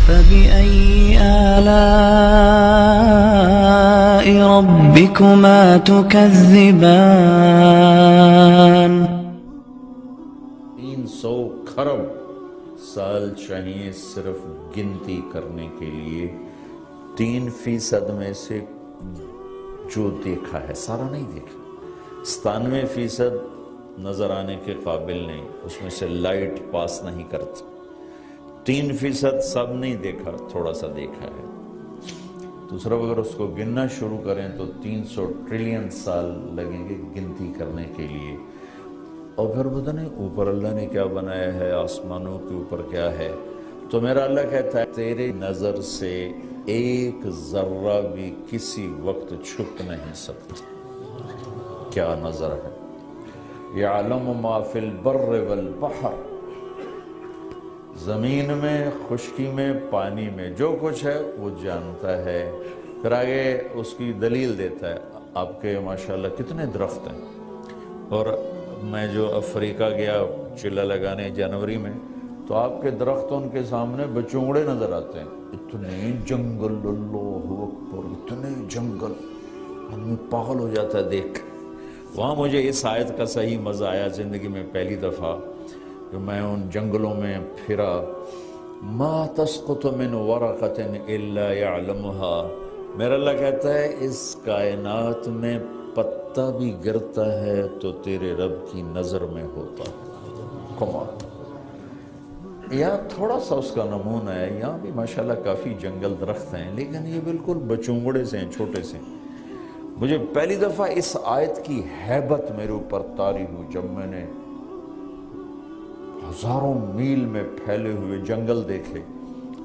فبأي آلاء ربكما تكذبان 300 کھرب سال چاہیے صرف گنتی کرنے کے لیے 3% میں سے جو دیکھا ہے سارا نہیں دیکھا 97% نظر آنے کے قابل نہیں اس میں سے لائٹ پاس نہیں کرتی 3% سب نہیں دیکھا تھوڑا سا دیکھا ہے دوسرا اگر اس کو گننا شروع کریں تو 300 ٹریلین سال لگیں گے گنتی کرنے کے لیے اور پھر پتہ نہیں اوپر اللہ نے کیا بنایا ہے آسمانوں کے اوپر کیا ہے تو میرا اللہ کہتا ہے تیرے نظر سے ایک ذرہ بھی کسی وقت چھپ نہیں سکتا کیا نظر ہے یعلم ما فی البر والبحر زمین میں خشکی میں پانی میں جو کچھ ہے وہ جانتا ہے پھر آگے اس کی دلیل دیتا ہے آپ کے ماشاءاللہ کتنے درخت ہیں اور میں جو افریقہ گیا چلہ لگانے جنوری میں تو آپ کے درخت ان کے سامنے بچونگڑے نظر آتے ہیں اتنے جنگل اللہ اکبر اتنے جنگل آدمی پاگل ہو جاتا ہے دیکھ وہاں مجھے اس آیت کا صحیح مزہ آیا زندگی میں پہلی دفعہ کہ میں ان جنگلوں میں پھرا ما تسقط من ورقۃ الا يعلمها میرا اللہ کہتا ہے اس کائنات میں پتا بھی گرتا ہے تو تیرے رب کی نظر میں ہوتا ہے کمال یہاں تھوڑا سا اس کا نمونہ ہے یہاں بھی ماشاءاللہ کافی جنگل درخت ہیں لیکن یہ بالکل بچونگڑے سے ہیں چھوٹے سے مجھے پہلی دفعہ اس آیت کی ہیبت میرے اوپر طاری ہوئی جب میں نے ہزاروں میل میں پھیلے ہوئے جنگل دیکھے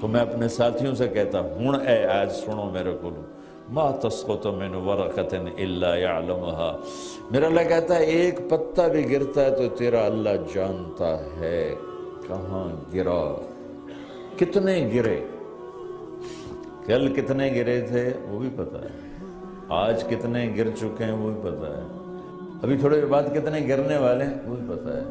تو میں اپنے ساتھیوں سے کہتا ہوں اے آج سنو میرے کو ما تسقط من ورقۃ الا يعلمها میرا اللہ کہتا ہے ایک پتا بھی گرتا ہے تو تیرا اللہ جانتا ہے کہاں گرا کتنے گرے کل کتنے گرے تھے وہ بھی پتا ہے آج کتنے گر چکے ہیں وہ بھی پتا ہے ابھی تھوڑے بعد کتنے گرنے والے ہیں وہ بھی پتا ہے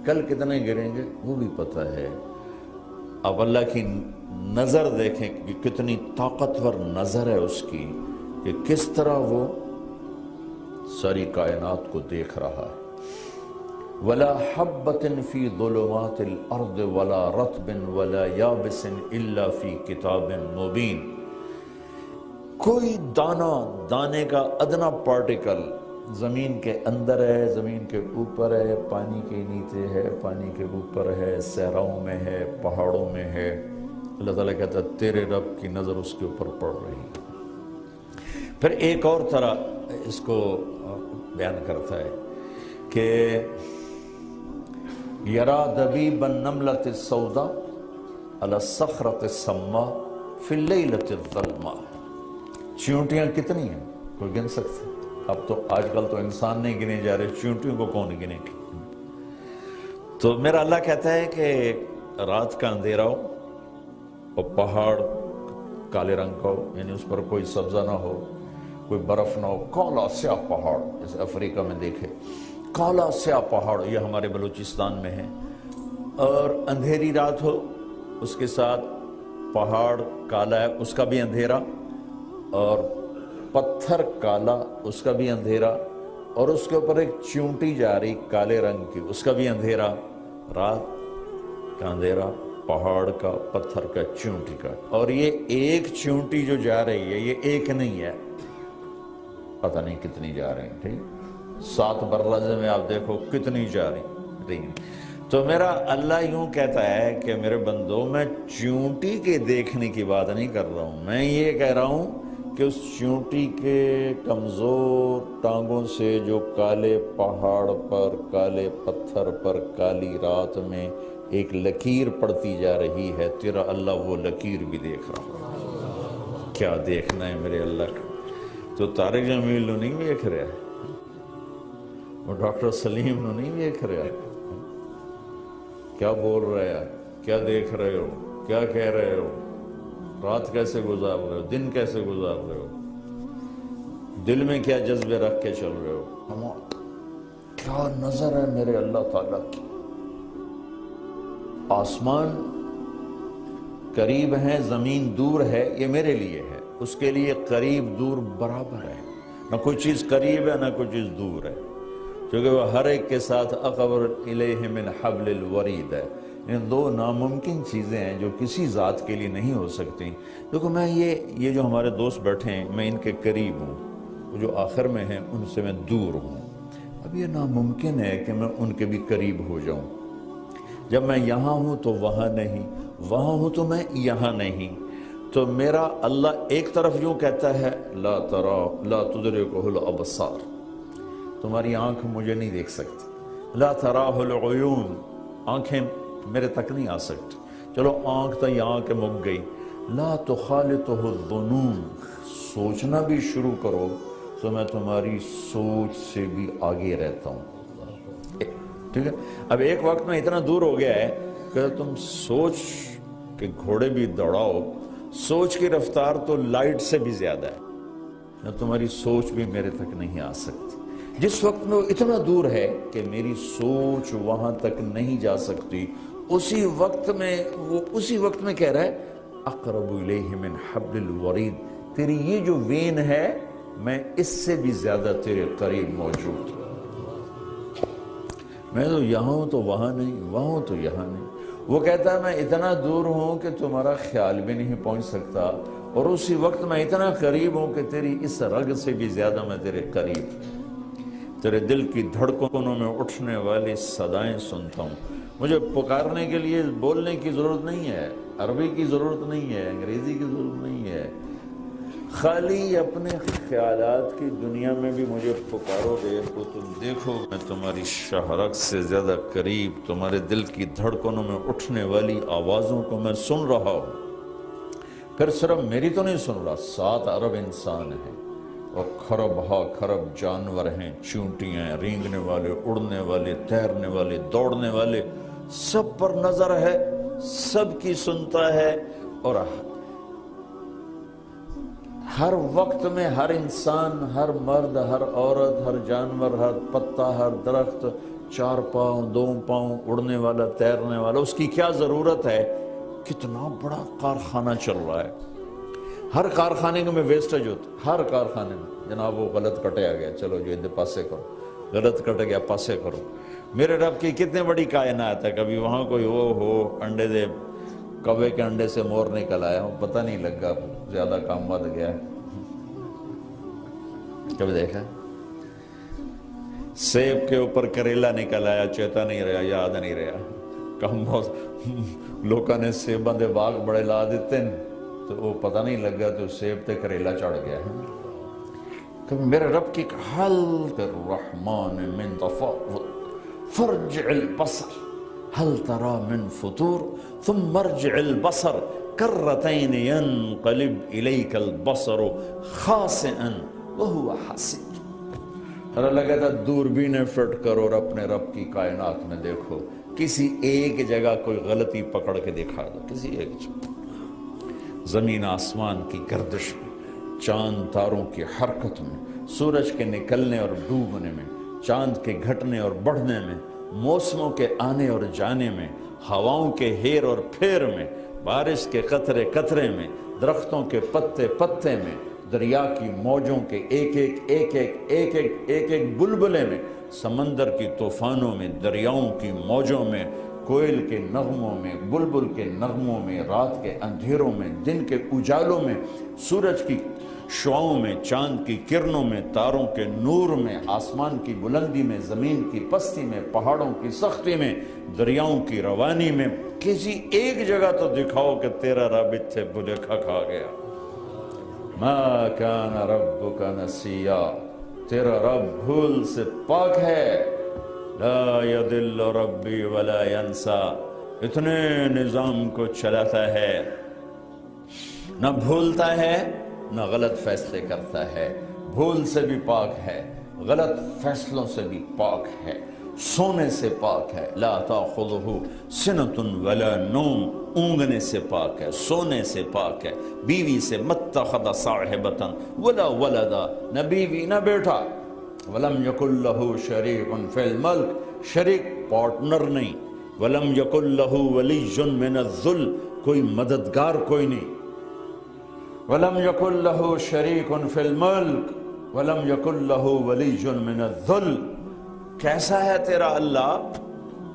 کل کتنے گریں گے وہ بھی پتا ہے اب اللہ کی نظر دیکھیں کہ کتنی طاقتور نظر ہے اس کی کہ کس طرح وہ ساری کائنات کو دیکھ رہا ہے وَلَا حَبَّةٍ فِي ظُلُمَاتِ الْأَرْضِ وَلَا رَطْبٍ وَلَا يَابِسٍ إِلَّا فِي كِتَابٍ مُبِينٍ کوئی دانے کا ادنا پارٹیکل زمین کے اندر ہے زمین کے اوپر ہے پانی کے نیچے ہے پانی کے اوپر ہے صحراؤں میں ہے پہاڑوں میں ہے اللہ تعالیٰ کہتا ہے تیرے رب کی نظر اس کے اوپر پڑ رہی ہے پھر ایک اور طرح اس کو بیان کرتا ہے کہ یرا دبیب النملۃ السوداء علی الصخرۃ السماء فی اللیلۃ الظلماء چیونٹیاں کتنی ہیں کوئی گن سکتا اب تو آج کل تو انسان نہیں گنے جا رہے چیونٹیوں کو کون گنے گی تو میرا اللہ کہتا ہے کہ رات کا اندھیرا ہو اور پہاڑ کالے رنگ کا ہو یعنی اس پر کوئی سبزہ نہ ہو کوئی برف نہ ہو کالا سیاہ پہاڑ جیسے افریقہ میں دیکھے کالا سیاہ پہاڑ یہ ہمارے بلوچستان میں ہے اور اندھیری رات ہو اس کے ساتھ پہاڑ کالا ہے اس کا بھی اندھیرا اور پتھر کالا اس کا بھی اندھیرا اور اس کے اوپر ایک چیونٹی جا رہی کالے رنگ کی اس کا بھی اندھیرا رات کا اندھیرا پہاڑ کا پتھر کا چیونٹی کا اور یہ ایک چیونٹی جو جا رہی ہے یہ ایک نہیں ہے پتہ نہیں کتنی جا رہی ہیں ٹھیک 7 برازے میں آپ دیکھو کتنی جا رہی ہیں تو میرا اللہ یوں کہتا ہے کہ میرے بندوں میں چیونٹی کے دیکھنے کی بات نہیں کر رہا ہوں میں یہ کہہ رہا ہوں کہ اس چیونٹی کے کمزور ٹانگوں سے جو کالے پہاڑ پر کالے پتھر پر کالی رات میں ایک لکیر پڑتی جا رہی ہے تیرا اللہ وہ لکیر بھی دیکھ رہا کیا دیکھنا ہے میرے اللہ کا تو طارق جمیل نو نہیں دیکھ رہا ہے وہ ڈاکٹر سلیم نو نہیں دیکھ رہا ہے کیا بول رہے ہیں کیا دیکھ رہے ہو کیا کہہ رہے ہو رات کیسے گزار رہے ہو دن کیسے گزار رہے ہو دل میں کیا جذبے رکھ کے چل رہے ہو کیا نظر ہے میرے اللہ تعالیٰ کی آسمان قریب ہیں زمین دور ہے یہ میرے لیے ہے، اس کے لیے قریب دور برابر ہے، نہ کوئی چیز قریب ہے نہ کوئی چیز دور ہے، کیونکہ وہ ہر ایک کے ساتھ اقرب الیہ من حبل الورید ہے۔ ان دو ناممکن چیزیں ہیں جو کسی ذات کے لیے نہیں ہو سکتی۔ دیکھو میں یہ جو ہمارے دوست بیٹھے ہیں میں ان کے قریب ہوں، وہ جو آخر میں ہیں ان سے میں دور ہوں۔ اب یہ ناممکن ہے کہ میں ان کے بھی قریب ہو جاؤں۔ جب میں یہاں ہوں تو وہاں نہیں، وہاں ہوں تو میں یہاں نہیں، تو میرا اللہ ایک طرف یوں کہتا ہے لا تدرکہ الابصار، تمہاری آنکھ مجھے نہیں دیکھ سکتی، لا تراہ العیون، آنکھیں میرے تک نہیں آ سکتی، چلو آنکھ تو یہاں کے مک گئی، لا تخالطہ الظنون، سوچنا بھی شروع کرو تو میں تمہاری سوچ سے بھی آگے رہتا ہوں۔ ٹھیک ہے، اب ایک وقت میں اتنا دور ہو گیا ہے کہ تم سوچ کے گھوڑے بھی دوڑاؤ، سوچ کی رفتار تو لائٹ سے بھی زیادہ ہے، نہ تمہاری سوچ بھی میرے تک نہیں آ سکتی۔ جس وقت میں وہ اتنا دور ہے کہ میری سوچ وہاں تک نہیں جا سکتی، اسی وقت میں کہہ رہا ہے اقرب الیہ من حبل الورید، تیری یہ جو وین ہے میں اس سے بھی زیادہ تیرے قریب موجود ہوں، میں تو یہاں ہوں تو وہاں نہیں، وہاں ہوں تو یہاں نہیں۔ وہ کہتا ہے میں اتنا دور ہوں کہ تمہارا خیال بھی نہیں پہنچ سکتا، اور اسی وقت میں اتنا قریب ہوں کہ تیری اس رگ سے بھی زیادہ میں تیرے قریب، تیرے دل کی دھڑکنوں میں اٹھنے والی صدائیں سنتا ہوں۔ مجھے پکارنے کے لیے بولنے کی ضرورت نہیں ہے، عربی کی ضرورت نہیں ہے، انگریزی کی ضرورت نہیں ہے، خالی اپنے خیالات کی دنیا میں بھی مجھے پکارو گے تو تم دیکھو میں تمہاری شہرک سے زیادہ قریب، تمہارے دل کی دھڑکنوں میں اٹھنے والی آوازوں کو میں سن رہا ہوں۔ پھر صرف میری تو نہیں سن رہا، 7 ارب انسان ہیں اور کھرب جانور ہیں، چونٹیاں ہیں، رینگنے والے، اڑنے والے، تیرنے والے، دوڑنے والے، سب پر نظر ہے، سب کی سنتا ہے، اور ہر وقت میں ہر انسان، ہر مرد، ہر عورت، ہر جانور، ہر پتا، ہر درخت، 4 پاؤں 2 پاؤں، اڑنے والا، تیرنے والا، اس کی کیا ضرورت ہے؟ کتنا بڑا کارخانہ چل رہا ہے، ہر کارخانے میں ویسٹیج ہوتا ہے، ہر کارخانے میں جناب وہ غلط کٹیا گیا، چلو جو ادھر پاسے کرو، غلط کٹ گیا پاسے کرو۔ میرے رب کی کتنے بڑی کائنات ہے، کبھی وہاں کوئی ہو انڈے دے کوے کے انڈے سے مور نکل آیا ہوں، پتہ نہیں لگا، زیادہ کام بد گیا ہے۔ کبھی دیکھا سیب کے اوپر کریلا نکل آیا، چیتا نہیں رہا، یاد نہیں رہا، کم بہت لوگوں نے سیباں دے باغ بڑے لا دیتے ہیں تو وہ پتہ نہیں لگا تو سیب تے کریلا چڑھ گیا ہے۔ کبھی میرے رب کی حل الرحمن من تفاوت فرجع البصر هل ترى من فطور ثم ارجع البصر كرتين ينقلب إليك البصر خاسئا وهو حسير۔ اور اللہ کہتا دوربین فٹ کرو اور اپنے رب کی کائنات میں دیکھو، کسی ایک جگہ کوئی غلطی پکڑ کے دکھا دو، کسی ایک جگہ، زمین آسمان کی گردش میں، چاند تاروں کی حرکت میں، سورج کے نکلنے اور ڈوبنے میں، چاند کے گھٹنے اور بڑھنے میں، موسموں کے آنے اور جانے میں، ہواؤں کے ہیر اور پھیر میں، بارش کے قطرے قطرے میں، درختوں کے پتے پتے میں، دریا کی موجوں کے ایک بلبلے میں، سمندر کی طوفانوں میں، دریاؤں کی موجوں میں، کوئل کے نغموں میں، بلبل کے نغموں میں، رات کے اندھیروں میں، دن کے اجالوں میں، سورج کی شعاؤں میں، چاند کی کرنوں میں، تاروں کے نور میں، آسمان کی بلندی میں، زمین کی پستی میں، پہاڑوں کی سختی میں، دریاؤں کی روانی میں، کسی ایک جگہ تو دکھاؤ کہ تیرا رب اتھے بھلیکھا کھا گیا۔ ما کان ربک نسیا، تیرا رب بھول سے پاک ہے، لا یضل ربی ولا ینسا، اتنے نظام کو چلاتا ہے، نہ بھولتا ہے نہ غلط فیصلے کرتا ہے، بھول سے بھی پاک ہے، غلط فیصلوں سے بھی پاک ہے، سونے سے پاک ہے، لا تاخذہ سنۃ ولا نوم، اونگنے سے پاک ہے، سونے سے پاک ہے، بیوی سے متخذ صاحبۃ ولا ولدا، نہ بیوی نہ بیٹا، ولم یکن لہ شریک فی الملک، شریک پارٹنر نہیں، ولم یکن لہ ولی من الذل، کوئی مددگار کوئی نہیں. وَلَمْ يَكُنْ لَهُ شَرِيكٌ فِي الْمُلْكِ وَلَمْ يَكُنْ لَهُ وَلِيٌّ مِّنَ الذُّلِّ. کیسا ہے تیرا اللہ؟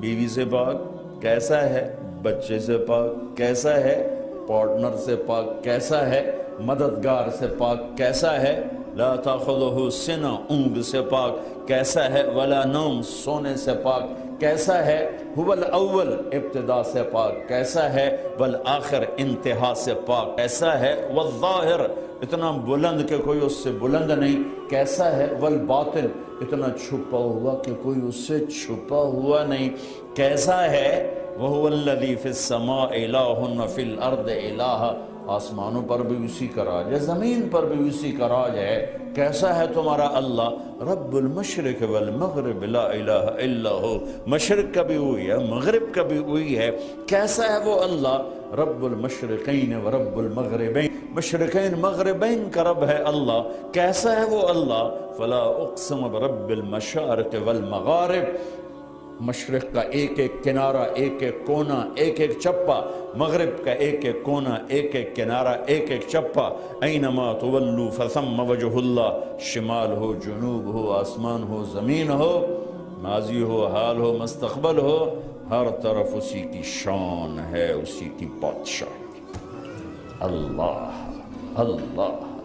بیوی سے پاک. کیسا ہے بچے سے پاک. کیسا ہے پارٹنر سے پاک. کیسا ہے مددگار سے پاک. کیسا ہے لا تاخذہ سنہ اونگ سے پاک. کیسا ہے ولا نوم سونے سے پاک. کیسا ہے هو الاول ابتدا سے پاک. کیسا ہے والآخر انتہا سے پاک. کیسا ہے والظاہر اتنا بلند کہ کوئی اس سے بلند نہیں. کیسا ہے والباطن اتنا چھپا ہوا کہ کوئی اس سے چھپا ہوا نہیں. کیسا ہے وَهُوَ الَّذِي فِي السَّمَاءِ إِلَٰهٌ وَفِي الْأَرْضِ إِلَٰهٌ. آسمانوں پر بھی اسی کا راج ہے, زمین پر بھی اسی کا راج ہے. کیسا ہے تمہارا اللہ؟ رب المشرق والمغرب لا الہ الا ہو. مشرق کا بھی وہی ہے, مغرب کا بھی وہی ہے. کیسا ہے وہ اللہ؟ رب المشرقین و رب المغربین. مشرقین مغربین کا رب ہے اللہ. کیسا ہے وہ اللہ؟ فلا اقسم برب المشارق والمغارب. مشرق کا ایک ایک کنارہ, ایک ایک کونا, ایک ایک چپا. مغرب کا ایک ایک کونا, ایک ایک کنارہ, ایک ایک چپا. اینما تولو فثم وجہ اللہ. شمال ہو, جنوب ہو, آسمان ہو, زمین ہو, ماضی ہو, حال ہو, مستقبل ہو, ہر طرف اسی کی شان ہے, اسی کی بادشاہی. اللہ اللہ